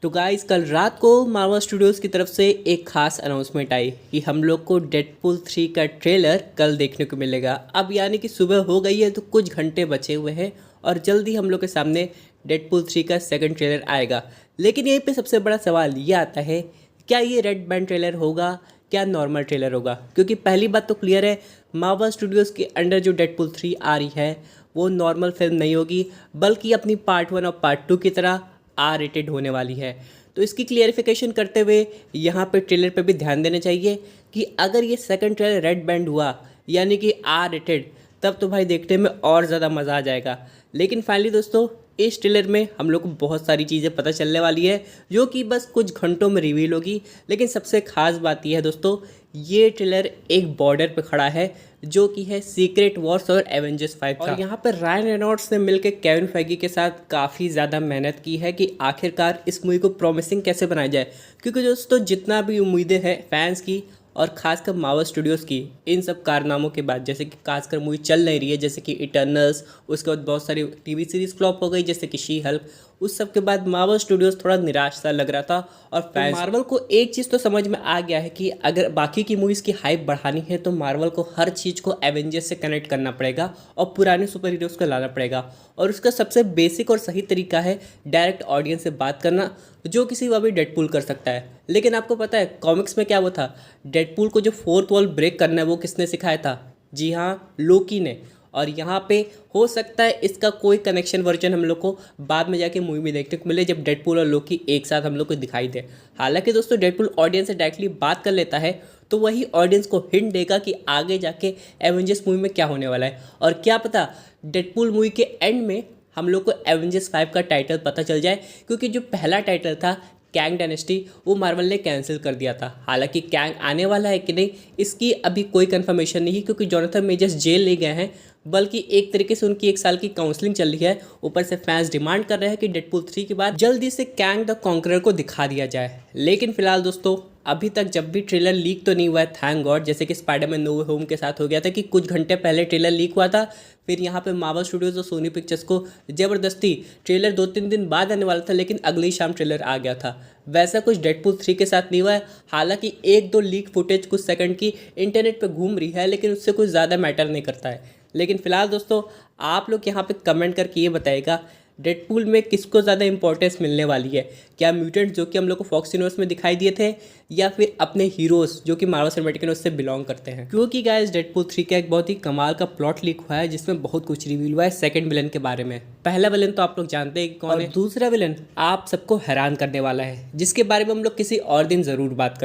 तो गाइस कल रात को मार्वल स्टूडियोज़ की तरफ से एक खास अनाउंसमेंट आई कि हम लोग को डेडपूल 3 का ट्रेलर कल देखने को मिलेगा। अब यानी कि सुबह हो गई है तो कुछ घंटे बचे हुए हैं और जल्दी हम लोग के सामने डेडपूल 3 का सेकंड ट्रेलर आएगा। लेकिन यहीं पे सबसे बड़ा सवाल ये आता है, क्या ये रेड बैंड ट्रेलर होगा, क्या नॉर्मल ट्रेलर होगा? क्योंकि पहली बात तो क्लियर है, मार्वल स्टूडियोज़ के अंडर जो डेडपूल 3 आ रही है वो नॉर्मल फिल्म नहीं होगी, बल्कि अपनी पार्ट 1 और पार्ट 2 की तरह आर रेटेड होने वाली है। तो इसकी क्लियरिफिकेशन करते हुए यहाँ पे ट्रेलर पे भी ध्यान देना चाहिए कि अगर ये सेकंड ट्रेलर रेड बैंड हुआ यानी कि आर रेटेड, तब तो भाई देखने में और ज़्यादा मज़ा आ जाएगा। लेकिन फाइनली दोस्तों इस ट्रेलर में हम लोग को बहुत सारी चीज़ें पता चलने वाली है जो कि बस कुछ घंटों में रिवील होगी। लेकिन सबसे खास बात यह है दोस्तों, ये ट्रेलर एक बॉर्डर पे खड़ा है जो कि है सीक्रेट वॉर्स और एवेंजर्स 5 का। और यहाँ पर रायन रेनॉल्ड्स ने मिलकर केविन फेगी के साथ काफ़ी ज़्यादा मेहनत की है कि आखिरकार इस मूवी को प्रॉमिसिंग कैसे बनाया जाए। क्योंकि दोस्तों जितना भी उम्मीदें हैं फैंस की और खासकर मार्वल स्टूडियोज़ की, इन सब कारनामों के बाद, जैसे कि खासकर मूवी चल नहीं रही है जैसे कि इटर्नल्स, उसके बाद बहुत सारी टीवी सीरीज़ फ्लॉप हो गई जैसे कि शी हल्क, उस सब के बाद मार्वल स्टूडियोज़ थोड़ा निराश सा लग रहा था। और फैंस मार्वल को एक चीज़ तो समझ में आ गया है कि अगर बाकी की मूवीज़ की हाइप बढ़ानी है तो मार्वल को हर चीज़ को एवेंजर्स से कनेक्ट करना पड़ेगा और पुराने सुपर हीरोज़ को लाना पड़ेगा। और उसका सबसे बेसिक और सही तरीका है डायरेक्ट ऑडियंस से बात करना, जो किसी को भी डेडपूल कर सकता है। लेकिन आपको पता है कॉमिक्स में क्या वो था, डेडपूल को जो फोर्थ वॉल ब्रेक करना है वो किसने सिखाया था? जी हाँ, लोकी ने। और यहाँ पे हो सकता है इसका कोई कनेक्शन वर्जन हम लोग को बाद में जाके मूवी में देखने को मिले, जब डेडपूल और लोकी एक साथ हम लोग को दिखाई दे। हालांकि दोस्तों डेडपूल ऑडियंस से डायरेक्टली बात कर लेता है तो वही ऑडियंस को हिंट देगा कि आगे जाके एवेंजर्स मूवी में क्या होने वाला है। और क्या पता डेडपूल मूवी के एंड में हम लोग को एवेंजर्स 5 का टाइटल पता चल जाए, क्योंकि जो पहला टाइटल था कैंग डायनेस्टी वो मार्वल ने कैंसिल कर दिया था। हालांकि कैंग आने वाला है कि नहीं इसकी अभी कोई कंफर्मेशन नहीं है, क्योंकि जोनाथन मेजर्स जेल ले गए हैं, बल्कि एक तरीके से उनकी 1 साल की काउंसलिंग चल रही है। ऊपर से फैंस डिमांड कर रहे हैं कि डेडपूल 3 के बाद जल्दी से कैंग द कॉन्करर को दिखा दिया जाए। लेकिन फिलहाल दोस्तों अभी तक जब भी ट्रेलर लीक तो नहीं हुआ है, थैंक गॉड। जैसे कि स्पाइडरमैन नो वे होम के साथ हो गया था कि कुछ घंटे पहले ट्रेलर लीक हुआ था, फिर यहाँ पे मार्वल स्टूडियोज़ और सोनी पिक्चर्स को ज़बरदस्ती ट्रेलर 2-3 दिन बाद आने वाला था, लेकिन अगली शाम ट्रेलर आ गया था। वैसा कुछ डेडपूल 3 के साथ नहीं हुआ है। हालांकि 1-2 लीक फुटेज कुछ सेकंड की इंटरनेट पर घूम रही है, लेकिन उससे कुछ ज़्यादा मैटर नहीं करता है। लेकिन फिलहाल दोस्तों आप लोग यहाँ पे कमेंट करके ये बताइएगा डेडपूल में किसको ज़्यादा इंपॉर्टेंस मिलने वाली है? क्या म्यूटेंट जो कि हम लोग को फॉक्स यूनिवर्स में दिखाई दिए थे, या फिर अपने हीरोज़ जो कि मार्वल सिनेमैटिक यूनिवर्स से बिलोंग करते हैं? क्योंकि गाइस डेडपूल 3 का एक बहुत ही कमाल का प्लॉट लीक हुआ है जिसमें बहुत कुछ रिवील हुआ है सेकंड विलन के बारे में। पहला विलन तो आप लोग जानते हैं कि कौन है, दूसरा विलन आप सबको हैरान करने वाला है जिसके बारे में हम लोग किसी और दिन ज़रूर बात करें।